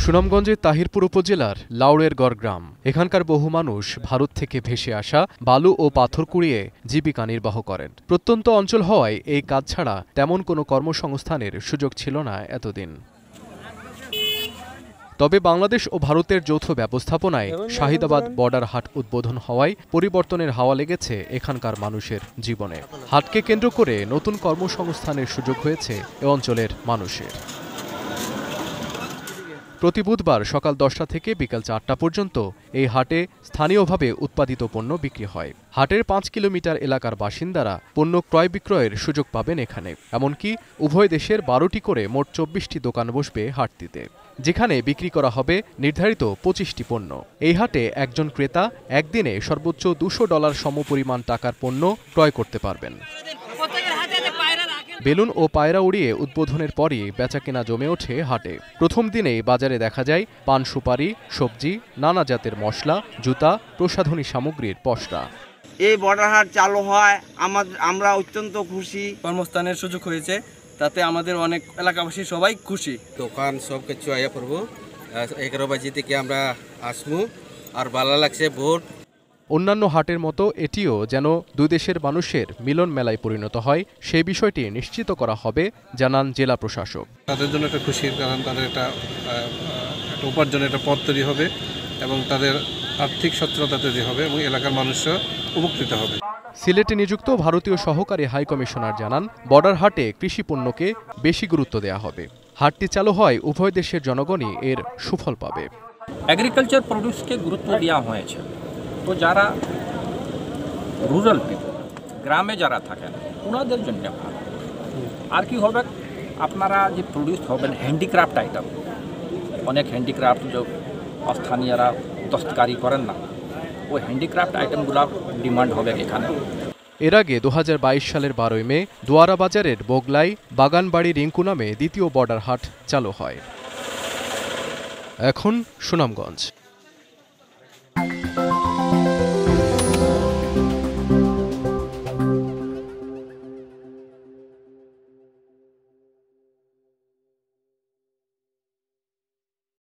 সুনামগঞ্জের তাহিরপুর উপজেলার লাউড়েরগড় গ্রাম। এখানকার বহু মানুষ ভারত থেকে ভেসে আসা বালু ও পাথর কুড়িয়ে জীবিকা নির্বাহ করেন। প্রত্যন্ত অঞ্চল হওয়ায় এই কাজ ছাড়া তেমন কোনো কর্মসংস্থানের সুযোগ ছিল না এতদিন। তবে বাংলাদেশ ও ভারতের যৌথ ব্যবস্থাপনায় শাহিদাবাদ বর্ডার হাট উদ্বোধন হওয়ায় পরিবর্তনের হাওয়া লেগেছে এখানকার মানুষের জীবনে। হাটকে কেন্দ্র করে নতুন কর্মসংস্থানের সুযোগ হয়েছে এ অঞ্চলের মানুষের। প্রতি বুধবার সকাল 10টা থেকে বিকাল 4টা পর্যন্ত এই হাটে স্থানীয়ভাবে উৎপাদিত পণ্য বিক্রি হয়। হাটের 5 কিলোমিটার এলাকার বাসিন্দারা পণ্য ক্রয় বিক্রয়ের সুযোগ পাবেন এখানে। এমনকি উভয় দেশের 12টি করে মোট 24টি দোকান বসবে হাটটিতে, যেখানে বিক্রি করা হবে নির্ধারিত 25টি পণ্য। এই হাটে একজন ক্রেতা একদিনে সর্বোচ্চ $200 সমপরিমাণ টাকার পণ্য ক্রয় করতে পারবেন। বেলুন ও পায়রা উড়িয়ে উদ্বোধনের পরই বেচাকেনা জমে ওঠে হাটে। প্রথম দিনেই বাজারে দেখা যায় পান সুপারি, সবজি, নানা জাতের মশলা, জুতা, প্রসাধনী সামগ্রীর পসরা। এই বর্ডার হাট চালু হয় আমরা অত্যন্ত খুশি। কর্মস্থানের সুযোগ হয়েছে, তাতে আমাদের অনেক এলাকাবাসী সবাই খুশি। দোকান সব কিছু আয়া পড়বো 11 বাজে থেকে আমরা আসবো, আর ভালো লাগছে ভোট। অন্যান্য হাটের মতো এটিও যেন দুই দেশের মানুষের মিলন মেলায় পরিণত হয়, সেই বিষয়টি নিশ্চিত করা হবে জানান জেলা প্রশাসক। তাদের জন্য একটা খুশির কারণ, তাদের একটা উপার্জনের একটা পথ তৈরি হবে এবং তাদের আর্থিক সচ্ছলতা তৈরি হবে এবং এলাকার মানুষরা উপকৃত হবে। সিলেটে নিযুক্ত ভারতীয় সহকারী হাইকমিশনার জানান, বর্ডার হাটে কৃষি পণ্যকে বেশি গুরুত্ব দেওয়া হবে। হাটটি চালু হয় উভয় দেশের জনগণই এর সুফল পাবে। এগ্রিকালচার প্রোডিউসকে গুরুত্ব দেওয়া হয়েছে, তো যারা রুরাল পিপল, গ্রামে যারা থাকেন ওনাদের জন্য ভালো। আর কি হবে, আপনারা যে প্রডিউস হবেন হ্যান্ডিক্রাফট আইটেম, অনেক হ্যান্ডিক্রাফট যে স্থানীয়রা দস্তকারি করেন না, ওই হ্যান্ডিক্রাফট আইটেমগুলো ডিমান্ড হবে এখানে। এর আগে 2022 সালের 12 মে দোয়ারা বাজারের বগলাই বাগানবাড়ি রিঙ্কু নামে দ্বিতীয় বর্ডার হাট চালু হয়। এখন সুনামগঞ্জ।